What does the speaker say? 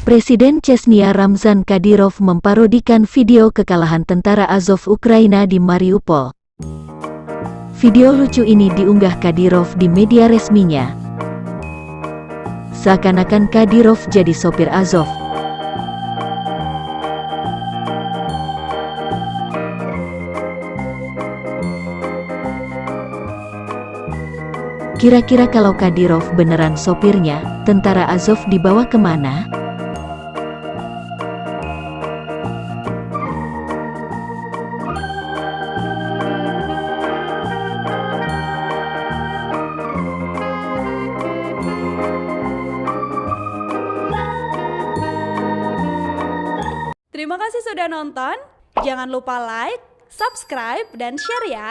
Presiden Chechnya Ramzan Kadyrov memparodikan video kekalahan tentara Azov Ukraina di Mariupol. Video lucu ini diunggah Kadyrov di media resminya. Seakan-akan Kadyrov jadi sopir Azov. Kira-kira kalau Kadyrov beneran sopirnya, tentara Azov dibawa kemana? Terima kasih sudah nonton. Jangan lupa like, subscribe, dan share ya.